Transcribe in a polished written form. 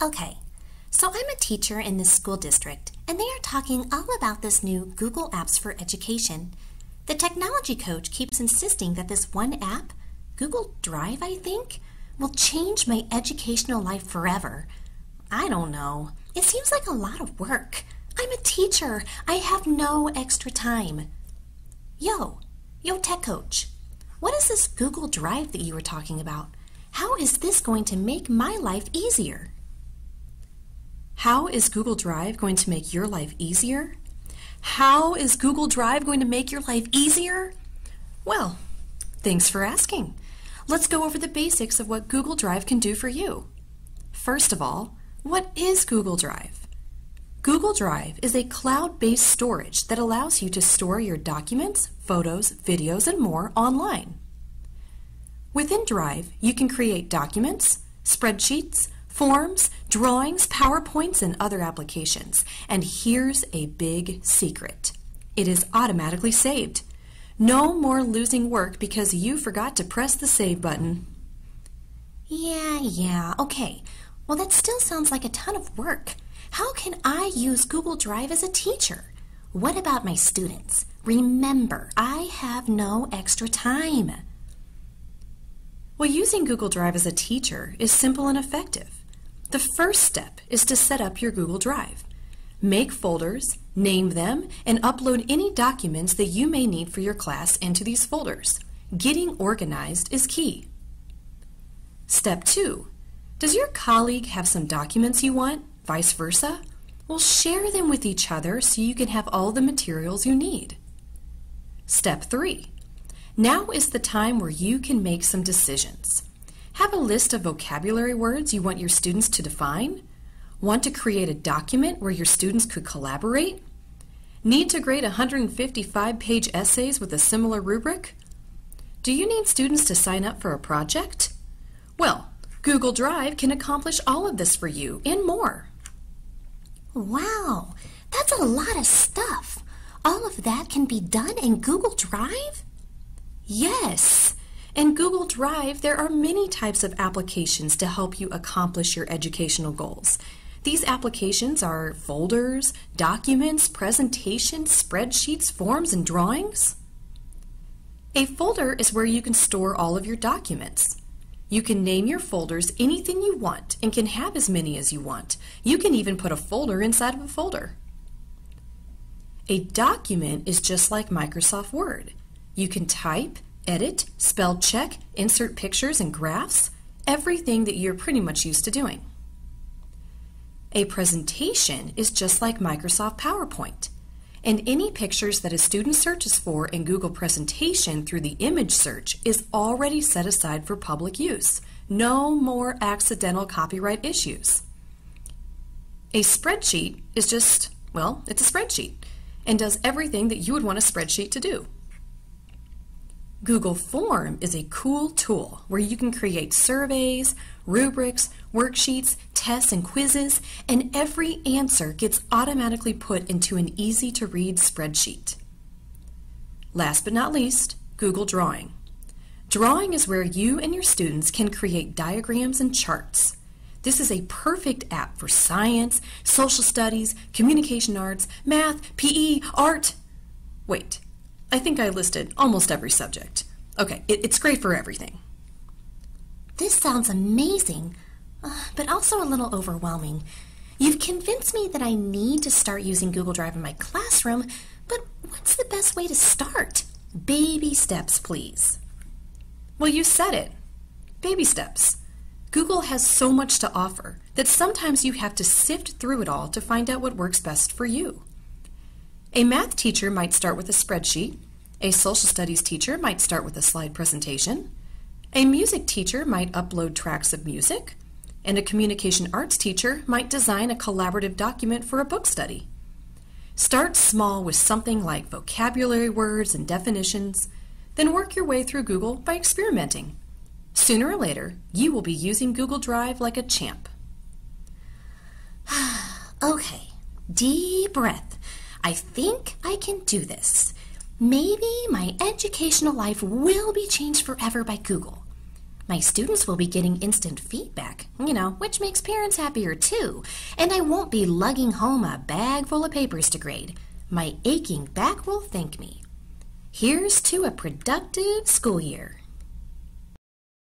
Okay, so I'm a teacher in this school district, and they are talking all about this new Google Apps for Education. The technology coach keeps insisting that this one app, Google Drive, I think, will change my educational life forever. I don't know. It seems like a lot of work. I'm a teacher. I have no extra time. Yo, tech coach. What is this Google Drive that you were talking about? How is this going to make my life easier? How is Google Drive going to make your life easier? How is Google Drive going to make your life easier? Well, thanks for asking. Let's go over the basics of what Google Drive can do for you. First of all, what is Google Drive? Google Drive is a cloud-based storage that allows you to store your documents, photos, videos, and more online. Within Drive, you can create documents, spreadsheets, forms, drawings, PowerPoints, and other applications. And here's a big secret. It is automatically saved. No more losing work because you forgot to press the save button. Yeah, okay. Well, that still sounds like a ton of work. How can I use Google Drive as a teacher? What about my students? Remember, I have no extra time. Well, using Google Drive as a teacher is simple and effective. The first step is to set up your Google Drive. Make folders, name them, and upload any documents that you may need for your class into these folders. Getting organized is key. Step 2. Does your colleague have some documents you want, vice versa? Well, share them with each other so you can have all the materials you need. Step 3. Now is the time where you can make some decisions. Have a list of vocabulary words you want your students to define? Want to create a document where your students could collaborate? Need to grade 155-page essays with a similar rubric? Do you need students to sign up for a project? Well, Google Drive can accomplish all of this for you and more. Wow, that's a lot of stuff. All of that can be done in Google Drive? Yes. In Google Drive, there are many types of applications to help you accomplish your educational goals. These applications are folders, documents, presentations, spreadsheets, forms, and drawings. A folder is where you can store all of your documents. You can name your folders anything you want and can have as many as you want. You can even put a folder inside of a folder. A document is just like Microsoft Word. You can type, edit, spell check, insert pictures and graphs, everything that you're pretty much used to doing. A presentation is just like Microsoft PowerPoint, and any pictures that a student searches for in Google Presentation through the image search is already set aside for public use. No more accidental copyright issues. A spreadsheet is just, well, it's a spreadsheet and does everything that you would want a spreadsheet to do. Google Form is a cool tool where you can create surveys, rubrics, worksheets, tests, and quizzes, and every answer gets automatically put into an easy-to-read spreadsheet. Last but not least, Google Drawing. Drawing is where you and your students can create diagrams and charts. This is a perfect app for science, social studies, communication arts, math, PE, art. Wait. I think I listed almost every subject. Okay, it's great for everything. This sounds amazing, but also a little overwhelming. You've convinced me that I need to start using Google Drive in my classroom, but what's the best way to start? Baby steps, please. Well, you said it. Baby steps. Google has so much to offer that sometimes you have to sift through it all to find out what works best for you. A math teacher might start with a spreadsheet, a social studies teacher might start with a slide presentation, a music teacher might upload tracks of music, and a communication arts teacher might design a collaborative document for a book study. Start small with something like vocabulary words and definitions, then work your way through Google by experimenting. Sooner or later, you will be using Google Drive like a champ. Okay, deep breath. I think I can do this. Maybe my educational life will be changed forever by Google. My students will be getting instant feedback, which makes parents happier too. And I won't be lugging home a bag full of papers to grade. My aching back will thank me. Here's to a productive school year.